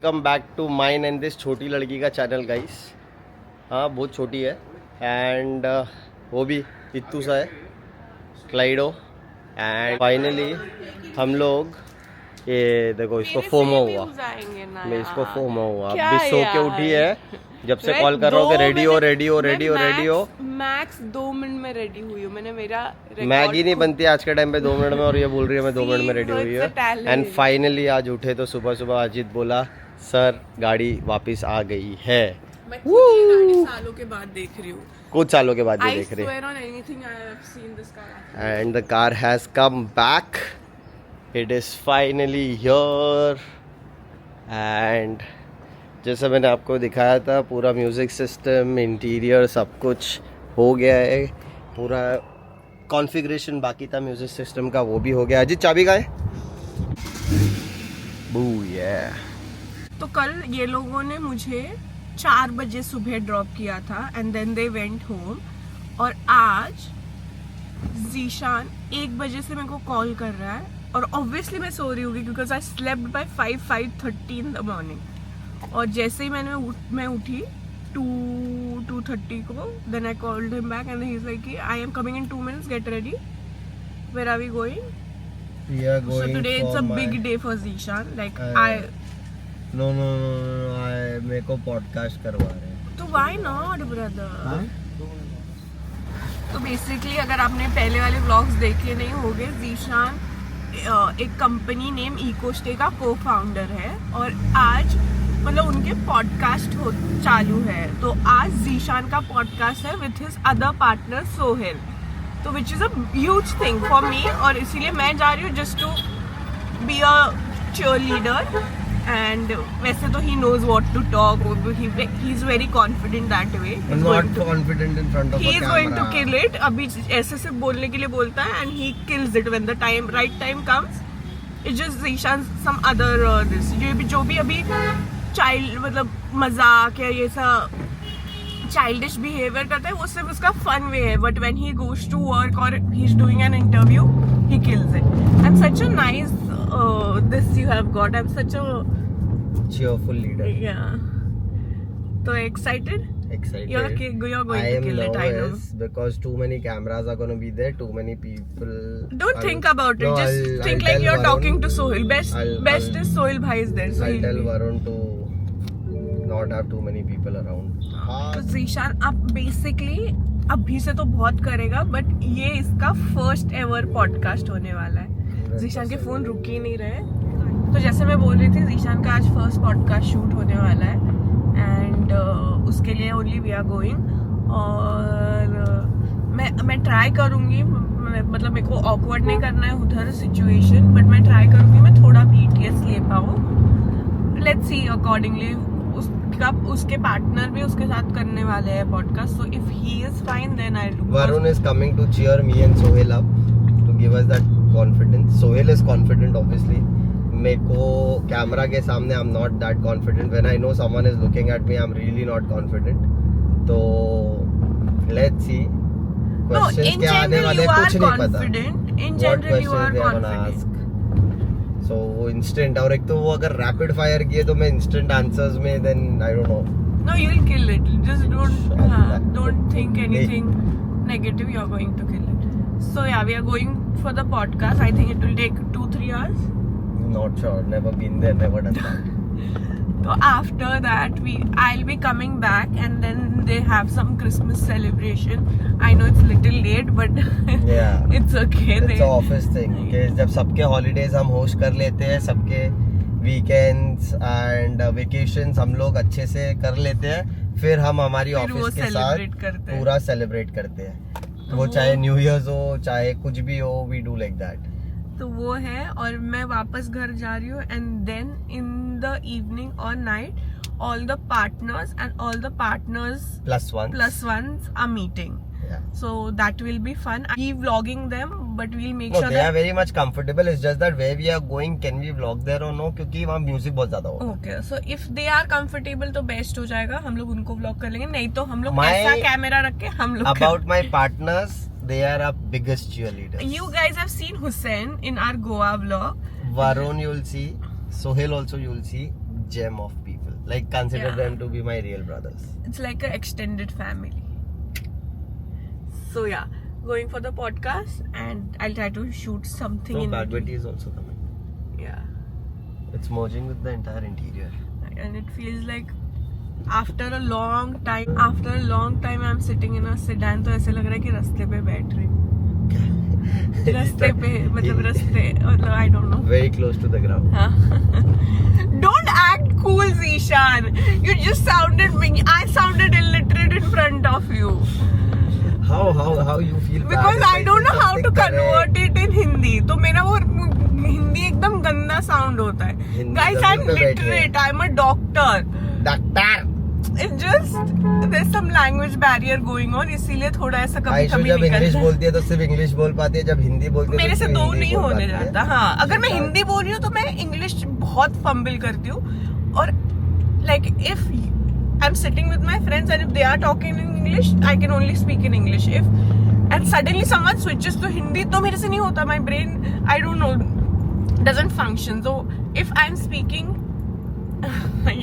Welcome back to mine and this छोटी लड़की का चैनल गाइस। हाँ बहुत छोटी है एंड वो भी इत्तू सा है क्लाइडो। एंड फाइनली हम लोग ये देखो इसको फोमो हुआ, मैं इसको फोमो हुआ अभी सो के उठी है जब से कॉल कर रहा हूँ कि रेडी हो रेडी हो रेडी हो रेडी हो। मैक्स 2 मिनट में रेडी हुई हूँ मैंने। मेरा मैगी नहीं बनती आज के टाइम पे 2 मिनट में और ये बोल रही है मैं 2 मिनट में रेडी हुई है। एंड फाइनली आज उठे तो सुबह सुबह अजीत बोला सर गाड़ी वापस आ गई है। मैं गाड़ी सालों के बाद देख रही हूँ, कुछ सालों के बाद ये देख रहे and the car has come back, it is finally here. And जैसा मैंने आपको दिखाया था पूरा म्यूजिक सिस्टम इंटीरियर सब कुछ हो गया है, पूरा कॉन्फ़िगरेशन बाकी था म्यूजिक सिस्टम का वो भी हो गया। अजीत चाबी का है बू ये। तो कल ये लोगों ने मुझे 4 बजे सुबह ड्रॉप किया था and then they went home. और आज जीशान 1 बजे से मेरे को कॉल कर रहा है और ऑब्वियसली मैं सो रही होगी because I slept by 5:30 in the morning. और जैसे ही मैं उठी 2:30 को, then I called him back and he is like I am coming in 2 minutes, get ready, where are we going? We are going so today it's a big day for Zishan, like I मेरे को podcast करवा रहे हैं तो why not brother? तो basically अगर आपने पहले वाले व्लॉग्स देखे नहीं होंगे, जीशान एक कंपनी नेम इकोस्टे का को फाउंडर है और आज मतलब उनके पॉडकास्ट चालू है। तो आज जीशान का पॉडकास्ट है with his other partner Sohail, तो which is a huge thing for me. और इसीलिए मैं जा रही हूँ just to be a cheerleader. And वैसे तो he knows what to talk, he's very confident that way. Not confident in front of a camera. He is going to kill it. अभी ऐसे सिर्फ बोलने के लिए बोलता है and he kills it when the right time comes. It's just Zishan some other this जो भी अभी चाइल्ड मतलब मजाक या ये सब चाइल्डिश बिहेवियर करता है वो सिर्फ उसका फन वे है, but when he goes to work और he is doing an interview he kills it. I am such a nice this you have got, I am such a cheerful leader. Yeah. So excited? You're going to kill it, I know. Because too many cameras are going to be there, too many people. Don't think about it, just think like you're talking to Sohail. Best is Sohail bhai is there. So I'll tell Varun to not have too many people around. तो जीशान अब basically अभी से तो बहुत करेगा but ये इसका first ever podcast होने वाला है। जीशान के फोन रुक ही नहीं रहे। तो जैसे मैं बोल रही थी जीशान का आज फर्स्ट पॉडकास्ट शूट होने वाला है एंड उसके लिए ओनली वी आर गोइंग। और मैं ट्राई करूँगी, मतलब मेरे को ऑकवर्ड नहीं करना है उधर सिचुएशन, बट मैं ट्राई करूँगी मैं थोड़ा BTS ले पाऊँ। Let's see accordingly. उसके पार्टनर भी उसके साथ करने वाले हैं podcast, so if he is fine then I do. Varun is coming to cheer me and Sohail up to give us that confidence. Sohail is confident obviously. मेरे को camera के सामने I'm not that confident. When I know someone is looking at me, I'm really not confident. तो let's see. Questions क्या आने वाले कुछ नहीं पता. In general you are confident. So वो instant, और एक तो वो अगर rapid fire किए तो मैं instant answers में then I don't know. No, you'll kill it. Just don't think anything negative. You're going to kill it. So yeah, we are going for the podcast. I think it will take 2-3 hours. Not sure. Never been there. Never done that. So after that, I'll be coming back, and then they have some Christmas celebration. I know it's little late, but yeah, it's okay. It's an office thing. कि जब सबके holidays हम host कर लेते हैं, सबके weekends and vacations हम लोग अच्छे से कर लेते हैं, फिर हम हमारी ऑफिस के साथ पूरा सेलिब्रेट करते हैं। वो चाहे न्यू ईयर्स हो चाहे कुछ भी हो, we do like that. तो वो है। और मैं वापस घर जा रही हूँ and then in the evening और night all the partners and all the partners plus ones are meeting. Yeah. So that will be fun. I'm vlogging them, but we'll make sure they are very much comfortable. It's just that where we are going, can we vlog there or no? क्योंकि वहाँ music बहुत ज्यादा होगा. Okay, so if they are comfortable तो best हो जाएगा, हम लोग उनको vlog कर लेंगे, नहीं तो हम लोग ऐसा कैमरा रख के हम लोग About my partners, they are our biggest cheerleaders. You guys have seen Hussein in our Goa vlog. Varun you will see, Sohail also you will see. gem of people. Like consider Yeah. them to be my real brothers. It's like an extended family. So yeah, going for the podcast, and I'll try to shoot something So in Bad between. Betty is also coming. Yeah, It's merging with the entire interior. and it feels like after a long time I'm sitting in a sedan, तो ऐसे लग रहा है कि रास्ते पे बैठ रही हूँ. रास्ते पे मतलब रास्ते मतलब I don't know. Very close to the ground. Huh? Don't act cool, Zishan. You just sounded I sounded illiterate in front of you. How you feel? Because bad I if don't say know how to something convert correct? it in Hindi. तो मेरा वो हिंदी एकदम गंदा sound होता है. Hindi Guys, I'm जमीन पे बैठे हैं. literate. I'm a doctor. Doctor. It's just there's some language barrier going on. इसीलिए थोड़ा ऐसा कभी आयशु कभी जब इंग्लिश निकलता है. बोलती है तो सिर्फ इंग्लिश बोल पाती है, जब हिंदी बोलती है मेरे तो से सिर्फ दो हिंदी नहीं बोल होने पाती है. जाता. हाँ, अगर मैं हिंदी बोल रही हूँ तो मैं इंग्लिश बहुत फंबल करती हूँ. और like if I'm sitting with my friends and if they are talking in English, I can only speak in English. And suddenly someone switches to Hindi, तो मेरे से नहीं होता. My brain, I don't know, doesn't function. So if I'm speaking,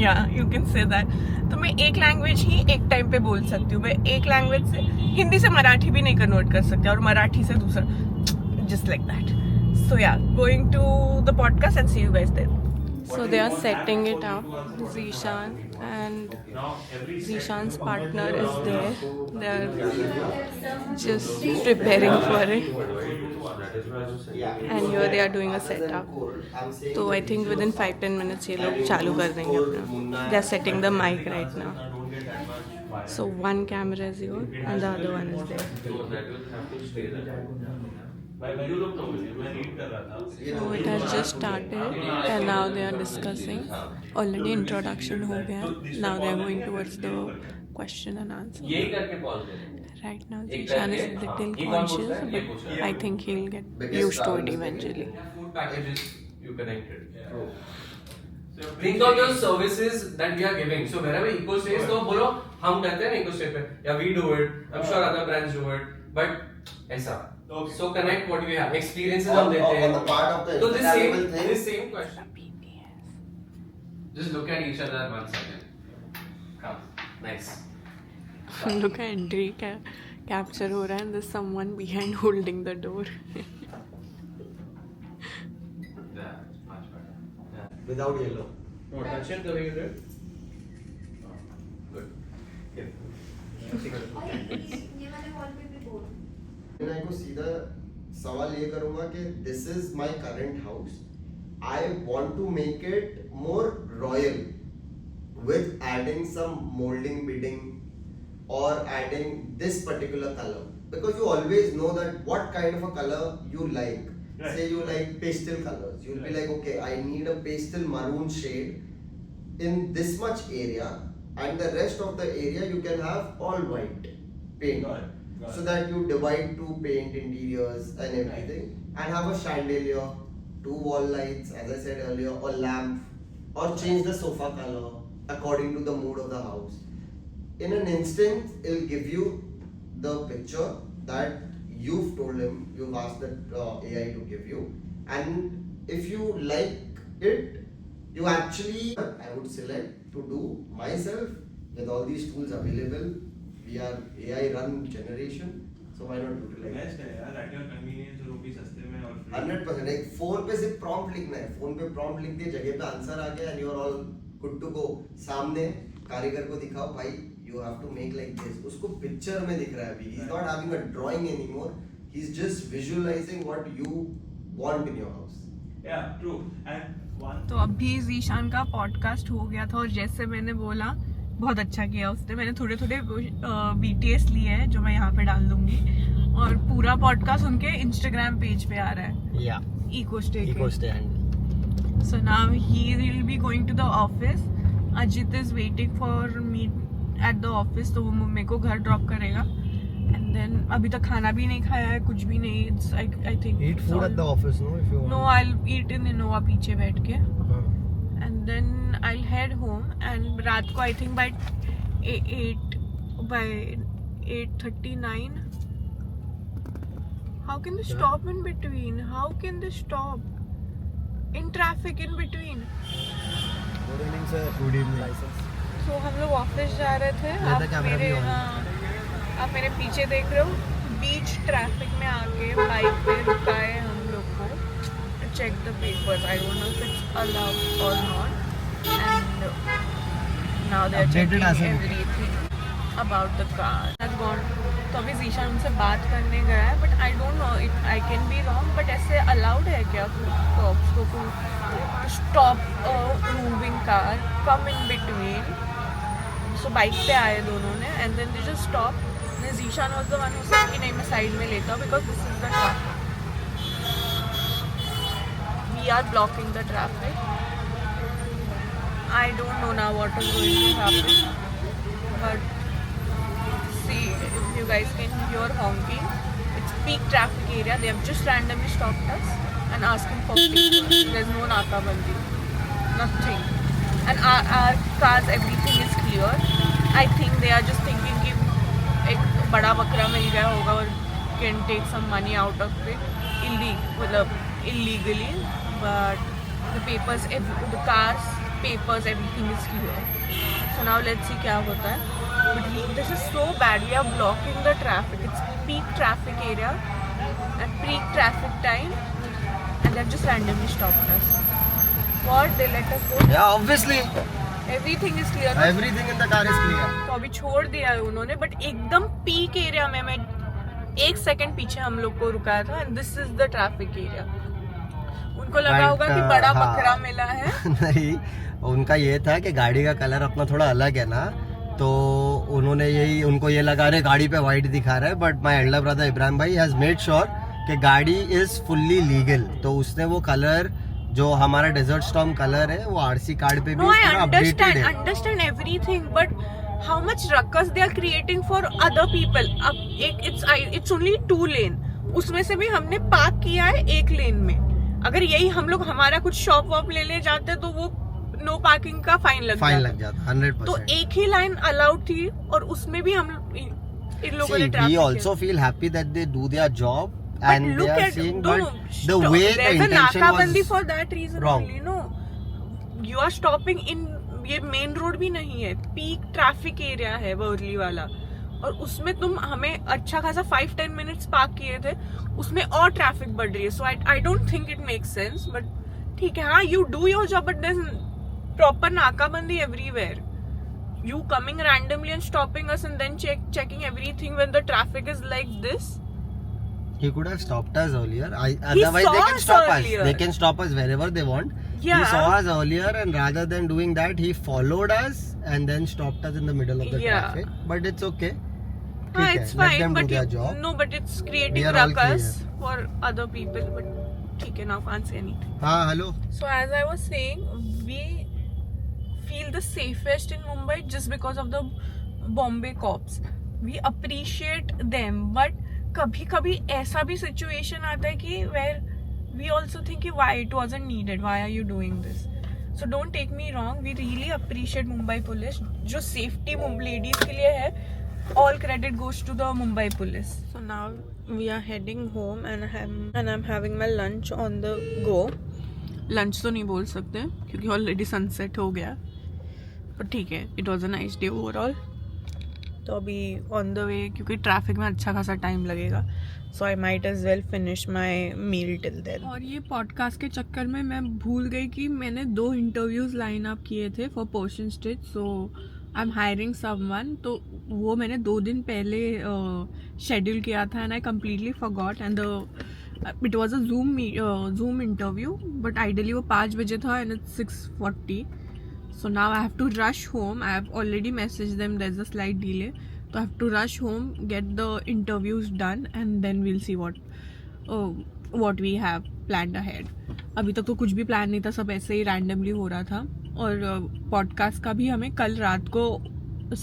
yeah, you can say that. तो मैं एक language ही एक time पे बोल सकती हूँ. मैं एक लैंग्वेज से हिंदी से मराठी भी नहीं कन्वर्ट कर सकती और मराठी से दूसरा, just like that. So yeah, going to the podcast and see you guys there. So they are setting it up. Zishan and Zishan's partner is there. They are just preparing for it. And here they are doing a setup. So I think within 5-10 minutes ये लोग चालू कर देंगे अपना. They are setting the mic right now. So one camera is here and the other one is there. So it has just started and now they are discussing. Already introduction हो गया है. Now they are going towards the question and answer. Right now Zishan is a little conscious, but I think he'll get used to it eventually. Food packages you connected. Think of those services that we are giving. So wherever Eco stays, तो बोलो हम करते हैं ना Eco stay पे, या we do it. I'm sure other brands do it, but ऐसा. So connect what we have. Experiences हम देते हैं. On the part of the So this Instagrammable thing. same question. Just look at each other 1 second. Come. Nice. Look at entry capture हो रहा है and there's someone behind holding the door. Yeah, much better. Yeah. Without yellow. No, touch it the way you did. Good. मैं को सीधा सवाल ये करूंगा कि this is my current house. I want to make it more royal with adding some molding bidding or adding this particular color, because you always know that what kind of a color you like. Right. Say you like pastel colors, you'll be like, okay, I need a pastel maroon shade in this much area, and the rest of the area you can have all white paint. Got it. So that you divide two paint interiors and everything, and have a chandelier, 2 wall lights, as I said earlier, or lamp, or change the sofa color according to the mood of the house. In an instant, it'll give you the picture that you've told him, you've asked the AI to give you, and if you like it, you actually, I would select to do myself with all these tools available. We are AI run generation, so why not utilize it? Best है यार, at your convenience, जो भी सस्ते में और free. 100%. एक phone पे सिर्फ प्रॉम्प्ट लिखना है, फोन पे प्रॉम्प्ट लिख दिया, जगह पे आंसर आ गया, and you are all good to go. सामने कारीगर को दिखाओ, भाई you have to make like this. उसको पिक्चर में दिख रहा है अभी. He's not having a drawing anymore. He's just visualizing what you want in your house. Yeah, true. And one. तो अभी जीशान का पॉडकास्ट हो गया था और जैसे मैंने बोला बहुत अच्छा किया उसने. मैंने थोड़े थोड़े BTS लिए हैं जो मैं यहाँ पे डाल दूंगी और पूरा पॉडकास्ट उनके इंस्टाग्राम पेज पे आ रहा है. Yeah. Eco stay Eco stay handle. So now he will be going to the office. Ajit is waiting for me at the office, तो वो मेरे को घर ड्रॉप करेगा. And then अभी तक खाना भी नहीं खाया है, कुछ भी नहीं. It's I think Eat food at the office, no? If you want. No, I'll eat in Innova पीछे बैठ के. And then I'll head home and रात को I think by 8:39. How can they stop in between? How can they stop in traffic in between? Good evening sir. Good evening. तो हम लोग office जा रहे थे। आप मेरे पीछे देख रहे हो, बीच ट्रैफिक में आके बाइक पे रुकाए हम लोग को to check the papers. I don't know if it's allowed और not, and now they are checking everything about the car has gone. तो अभी जीशान उनसे बात करने गया है, but I don't know if I can be wrong, but ऐसे अलाउड है क्या कॉप्स को to stop moving car, come in between? So bike पे आए दोनों ने and then they just stop. Zeeshan was the one who said कि नहीं मैं साइड में लेता हूँ because this is the traffic, we are blocking the traffic. I don't know now what is going to happen, but see if you guys can hear honking, it's peak traffic area. They have just randomly stopped us and asking for papers. There's no nakabandi, nothing, and our cars, everything is clear. I think they are just thinking कि एक बड़ा बकरा मिल गया होगा और can take some money out of it illegally, but the papers, the cars papers, everything is clear. So now let's see क्या होता है. But this is so bad. We are blocking the traffic. It's peak traffic area at peak traffic time, and they've just randomly stopped us. What? They let us go? Yeah, obviously. Everything is clear. No? Everything in the car is clear. तो अभी छोड़ दिया है उन्होंने, but एकदम peak area में मैं 1 second पीछे हम लोग को रुकाया था, and this is the traffic area. उनको लगा होगा कि बड़ा बकरा मिला है. नहीं, उनका ये था कि गाड़ी का कलर अपना थोड़ा अलग है ना, तो उन्होंने उनको ये लगा रहे गाड़ी पे वाइट दिखा रहा है, but my Elder brother Ibrahim भाई हैज मेड श्योर कि गाड़ी इज फुल्ली लीगल, तो उसने वो कलर जो हमारा डेजर्ट स्टॉर्म कलर है वो आरसी कार्ड पे भी पूरा अपडेटेड है। Understand everything, but how much ruckus they are creating for other people. अब एक इट्स ओनली 2 लेन, उसमें से भी हमने पार्क किया है 1 लेन में. अगर यही हम लोग हमारा कुछ शॉप वॉप ले जाते तो वो नो पार्किंग का फाइन लग जाता 100%. तो एक ही लाइन अलाउड थी और उसमें भी हम इन लोगों ने traffic. We also feel happy that they do their job and they are seeing, but the way the intention was for that reason wrong. only, no, you are stopping in, ये main road भी नहीं है, peak traffic area है वर्ली वाला, और उसमें तुम हमें अच्छा खासा 5-10 मिनट्स पार्क किए थे, उसमें और ट्रैफिक बढ़ रही है. So I don't think it makes sense, but ठीक है, हाँ, you do your job, but then proper nakabandi everywhere. You coming randomly and stopping us and then checking everything when the traffic is like this. He could have stopped us earlier. Otherwise they can stop us. They can stop us wherever they want. Yeah. He saw us earlier, and rather than doing that, he followed us and then stopped us in the middle of the traffic. But it's okay. It's fine. Let them do their job. No, but it's creating ruckus for other people. But ठीक है, now can't say anything. हाँ, hello. So as I was saying, we feel the safest in Mumbai just because of the Bombay cops. We appreciate them, but कभी-कभी ऐसा भी situation आता है कि where we also think कि why it wasn't needed, why are you doing this? So don't take me wrong, we really appreciate Mumbai police. जो safety ladies के लिए है, all credit goes to the Mumbai police. So now we are heading home and I'm having my lunch on the go. Lunch तो नहीं बोल सकते क्योंकि already sunset हो गया, पर ठीक है, it was a nice day overall. तो अभी ऑन द वे, क्योंकि ट्रैफिक में अच्छा खासा टाइम लगेगा, so I might as well finish my meal till then. और ये पॉडकास्ट के चक्कर में मैं भूल गई कि मैंने 2 इंटरव्यूज लाइन अप किए थे for portion stitch. So I am hiring someone, तो वो मैंने 2 दिन पहले शेड्यूल किया था and I completely forgot. And it was a Zoom interview, but ideally वो 5 बजे था and it's 6:40. So now I have to rush home. I have already messaged them there's a slight delay. So I have to rush home, get the interviews done, and then we'll see what we have planned ahead. अभी तक तो कुछ भी plan नहीं था, सब ऐसे ही randomly हो रहा था. और पॉडकास्ट का भी हमें कल रात को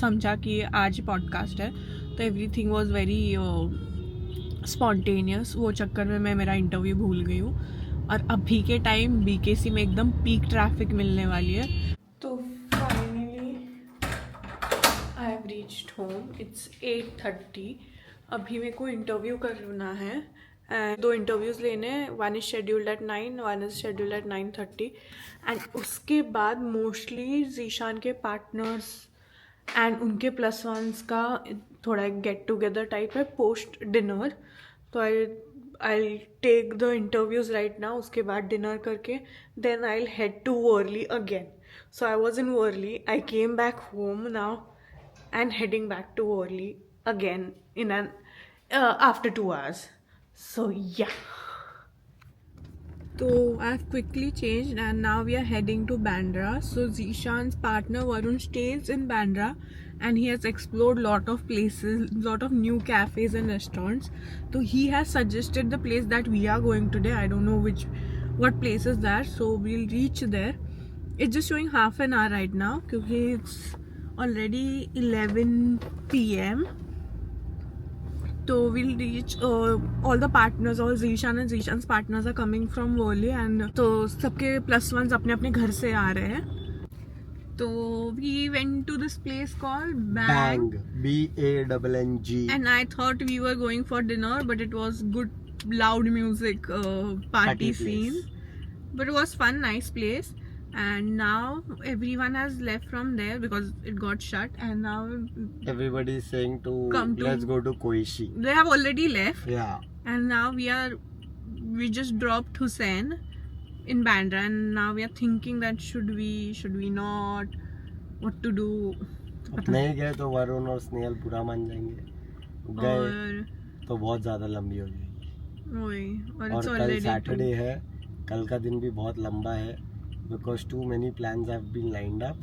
समझा कि आज पॉडकास्ट है, तो एवरीथिंग वाज वेरी स्पॉन्टेनियस. वो चक्कर में मैं मेरा इंटरव्यू भूल गई हूँ, और अभी के टाइम BKC में एकदम पीक ट्रैफिक मिलने वाली है. तो finally I have reached home. It's 8:30. अभी मेरे को इंटरव्यू करना है एंड 2 इंटरव्यूज़ लेने हैं. One is scheduled at 9, one is scheduled at 9:30. And उसके बाद मोस्टली जीशान के पार्टनर्स एंड उनके +1s का थोड़ा गेट टुगेदर टाइप है पोस्ट डिनर. तो I take the interviews right now. उसके बाद डिनर करके then I head to Worli again. So I was in Worli. I came back home now and heading back to Worli again in an after 2 hours. So yeah. So I've quickly changed and now we are heading to Bandra. So Zishan's partner Varun stays in Bandra and he has explored lot of places, lot of new cafes and restaurants. So he has suggested the place that we are going today. I don't know what place is that. So we'll reach there. It's just showing half an hour right now because it's already 11 PM. So we'll reach all the partners, all Zishan and Zishan's partners are coming from Worli and तो सबके +1s अपने अपने घर से आ रहे हैं. तो we went to this place called Bang. BANG. And I thought we were going for dinner, but it was good loud music party scene. But it was fun, nice place. And now everyone has left from there because it got shut. And now Everybody is saying let's go to Koishi. they have already left. Yeah. And now we just dropped Hussain in Bandra. And now we are thinking that should we not, what to do. नहीं गए तो वरुण और स्नेहल बुरा मान जाएंगे. गए और तो बहुत ज्यादा लंबी हो जाएगी. वही, और और it's कल already सैटरडे है. कल का दिन भी बहुत लंबा है because too many plans have been lined up.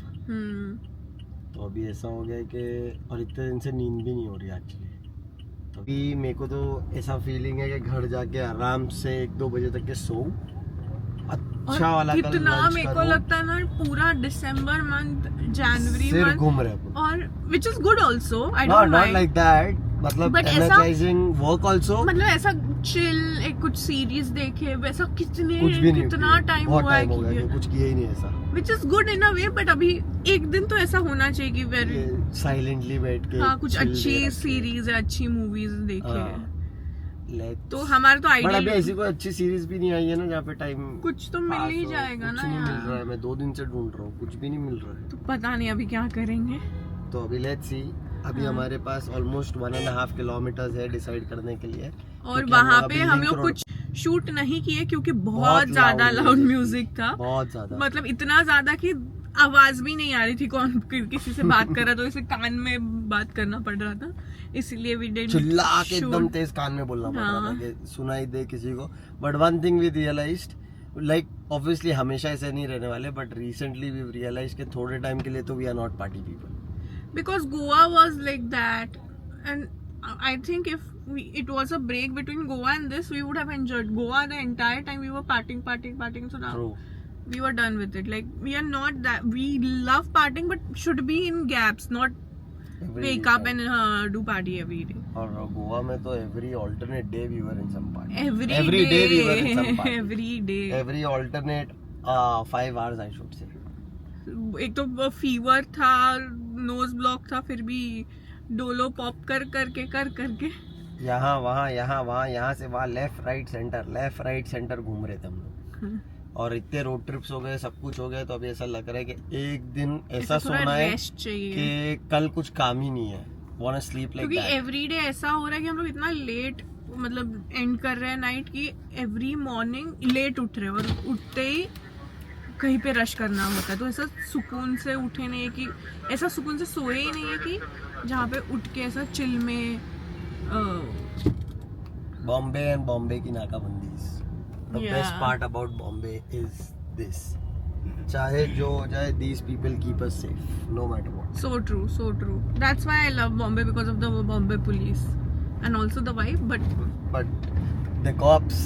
तो अभी ऐसा हो गया कि और इतने दिन से नींद भी नहीं हो रही एक्चुअली. तो अभी मेरे को तो ऐसा फीलिंग है कि घर जाके आराम से 1-2 बजे तक के सो अच्छा वाला कल कितना lunch मेरे को करूं. लगता है ना पूरा दिसंबर मंथ, जनवरी सिर मंथ, घूम रहे हैं. और which is good also. I not don't mind. like that. मतलब But ऐसा- energizing work also. मतलब ऐसा चिल एक कुछ सीरीज देखे वैसा कुछ भी नहीं कितना टाइम बहुत हुआ है टाइम हो गया कि कि कुछ किया ही नहीं ऐसा. Which is good in a way. But अभी एक दिन तो ऐसा होना चाहिए कि वेरी साइलेंटली बैठ के हाँ कुछ chill अच्छी day रख के. सीरीज है, अच्छी मूवीज देखे. हाँ. Let's- तो हमारा तो But अभी आइडिया ऐसी कोई अच्छी सीरीज भी नहीं आई है ना जहाँ पे टाइम कुछ तो मिल ही जाएगा ना कुछ नहीं मिल यार. रहा है. मैं 2 दिन से ढूंढ रहा हूँ, कुछ भी नहीं मिल रहा है. तो पता नहीं अभी क्या करेंगे. तो अभी लेट्स सी. अभी हाँ. हमारे पास ऑलमोस्ट 1.5 किलोमीटर है डिसाइड करने के लिए. और क्योंकि वहाँ हम पे अभी हम लिंक लोग रोड- कुछ शूट नहीं किए क्योंकि बहुत बहुत ज्यादा loud लाउड music म्यूजिक था. बहुत ज्यादा. मतलब इतना ज्यादा कि आवाज भी नहीं आ रही थी. कौन किसी से बात कर रहा तो इसे कान में बात करना पड़ रहा था. इसलिए वी डिड चिल्ला के एकदम तेज कान में बोलना पड़ रहा था हाँ. कि सुनाई दे किसी को. But one thing we realised, like obviously हमेशा ऐसे नहीं रहने वाले, बट रिसेंटली वी रियलाइज कि थोड़े टाइम के लिए तो we are not party people. because Goa was like that, and I think if it was a break between Goa and this, we would have enjoyed Goa the entire time. We were partying. So now True. we were done with it. Like we are not that. We love partying, but should be in gaps, not Every wake up time. and do party every day. और गोवा में तो every alternate day we were in some party. Every day we were in some party. every day. Every alternate 5 hours I should say. एक तो fever था, knows block था, फिर भी Dolo pop करके यहाँ वहाँ यहाँ से वहाँ लेफ्ट राइट सेंटर घूम रहे थे हम लोग. और इतने रोड ट्रिप्स हो गए, सब कुछ हो गया. तो अभी ऐसा लग रहा है कि एक दिन ऐसा सोना है रेस्ट चाहिए कि कल कुछ काम ही नहीं है. वांट टू स्लीप लाइक क्योंकि दैट. एवरीडे ऐसा हो रहा है कि हम लोग इतना लेट मतलब एंड कर रहे हैं नाइट की. एवरी मॉर्निंग लेट उठ रहे हैं और उठते ही कहीं पे रश करना होता है. तो ऐसा सुकून से उठे नहीं है कि ऐसा सुकून से सोए ही नहीं है कि जहाँ पे उठ के ऐसा चिल में बॉम्बे एंड बॉम्बे की नाकाबंदी. The Yeah. Best part about Bombay is this. चाहे जो हो जाए, these people keep us safe no matter what. so true. That's why I love Bombay, because of the Bombay police and also the vibe. But the cops,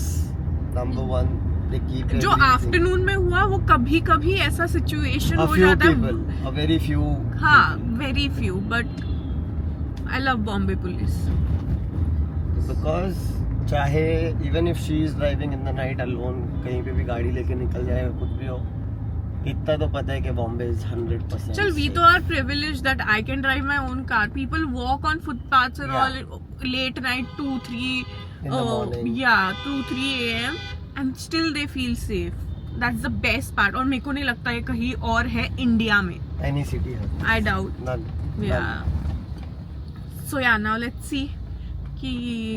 number one, they keep जो everything. Afternoon में हुआ वो कभी ऐसा situation A हो few जाता people, है. a very few हाँ, people. very few, but I love Bombay police. Because चाहे even if she is driving in the night alone, कहीं पे भी गाड़ी लेके निकल जाए, कुछ भी हो, इतना तो पता है कि बॉम्बे is 100% चल, we safe. तो are privileged that I can drive my own car. People walk on footpaths and Yeah. all late night 2-3 in the morning. Yeah, 2-3 a.m. and still they feel safe. That's the best part. और मेरे को नहीं लगता है कहीं और है India में. Any city है. I doubt. None. Yeah. So yeah, now let's see कि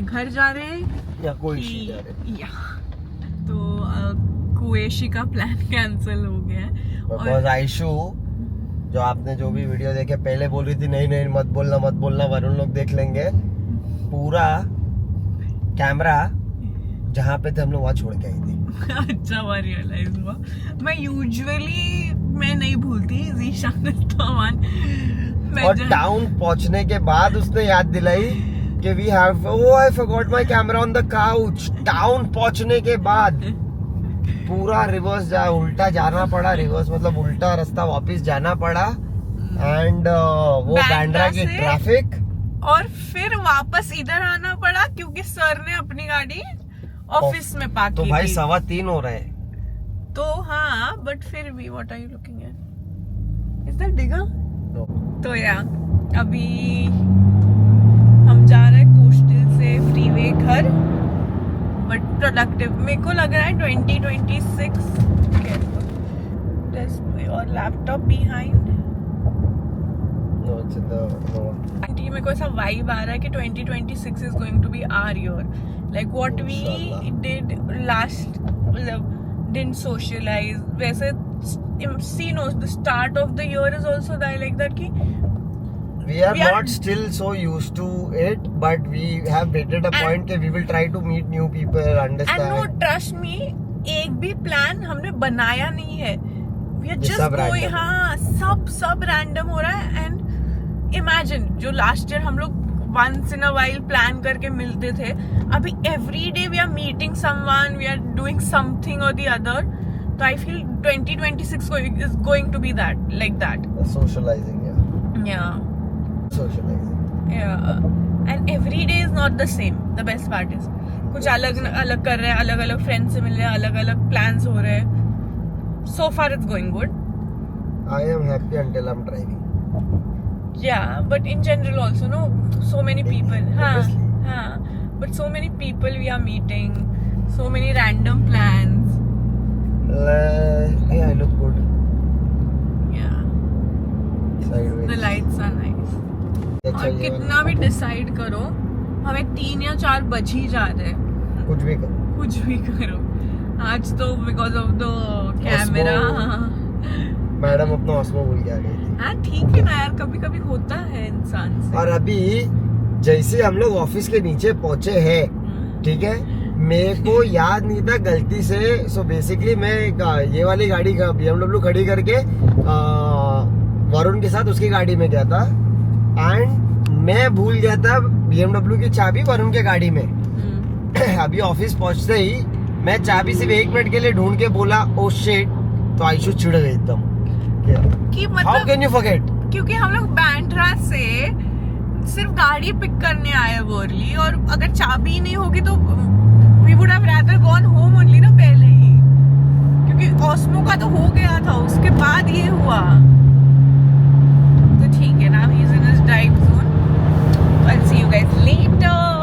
घर जा रहे हैं या कोई कि जा रहे. या तो कुएशी का प्लान कैंसिल हो गया है. Because आयशु जो आपने जो भी वीडियो देखे पहले बोल रही थी नहीं मत बोलना वरुण लोग देख लेंगे. पूरा कैमरा जहाँ पे थे हम लोग वहाँ छोड़ के आई थी. अच्छा हुआ रियलाइज हुआ. मैं नहीं भूलती ज़ीशान इस्तामान. और टाउन पहुँचने के बाद उसने याद दिलाई कि we have I forgot my camera on the couch. Town पहुँचने के बाद पूरा रिवर्स उल्टा जाना पड़ा. रिवर्स मतलब उल्टा रास्ता वापस जाना पड़ा. एंड वो बांद्रा की ट्रैफिक और फिर वापस इधर आना पड़ा क्योंकि सर ने अपनी गाड़ी ऑफिस में पार्क की. तो भाई थी. 3:15 हो रहे हैं. तो हाँ बट फिर भी what are you looking at? Is that digger? तो या अभी हम जा रहे हैं कोस्टल से फ्रीवे घर. बट प्रोडक्टिव मेरे को लग रहा है 2026. और लैपटॉप बिहाइंड. मेरे को ऐसा वाइब आ रहा है कि 2026 is going to be our year. Like what we did last, didn't socialize. वैसे see no, the start of the year is also like that कि we are not still so used to it, but we have made it a point that we will try to meet new people, understand. And no, trust me, एक भी plan हमने बनाया नहीं है. We are just going. हाँ सब random हो रहा है. एंड इमेजिन जो लास्ट ईयर हम लोग once in a while plan करके मिलते थे, अभी every day we are meeting someone, we are doing something or the other. तो I feel 2026 is going to be that like that. Socializing, Yeah. Socializing. Yeah. And every day is not the same. The best part is कुछ अलग कर रहे हैं, अलग friends से मिल रहे हैं, अलग प्लान्स हो रहे हैं. So far it's going good. I am happy until I'm driving. Yeah, but in general also, no, so many people. हाँ, but so many people we are meeting, so many random plans. Yeah, I look good. Yeah. Sideways. The lights are nice. और कितना भी decide करो, हमें 3 या 4 बज ही जा रहे हैं. कुछ भी करो. आज तो because of the camera. Madam अपना ऑस्मो भूल के आ गई थी. हाँ ठीक है ना यार, कभी कभी होता है इंसान से. और अभी जैसे हम लोग ऑफिस के नीचे पहुंचे हैं, ठीक है, मेरे को याद नहीं था गलती से. सो बेसिकली मैं ये वाली गाड़ी BMW खड़ी करके वरुण के साथ उसकी गाड़ी में गया था. एंड मैं भूल गया था BMW की चाबी वरुण के गाड़ी में. अभी ऑफिस पहुंचते ही मैं चाबी सिर्फ 1 मिनट के लिए ढूंढ के बोला ओ शिट. तो आयशु चिढ़ गई एकदम कि मतलब हाउ कैन यू फॉरगेट. क्योंकि हम लोग बांद्रा से सिर्फ गाड़ी पिक करने आए वर्ली, और अगर चाबी नहीं होगी तो we would have rather gone home only ना पहले ही, क्योंकि ऑस्मो का तो हो गया था, उसके बाद ये हुआ. तो ठीक है ना, he is in his drive zone. I will see you guys later.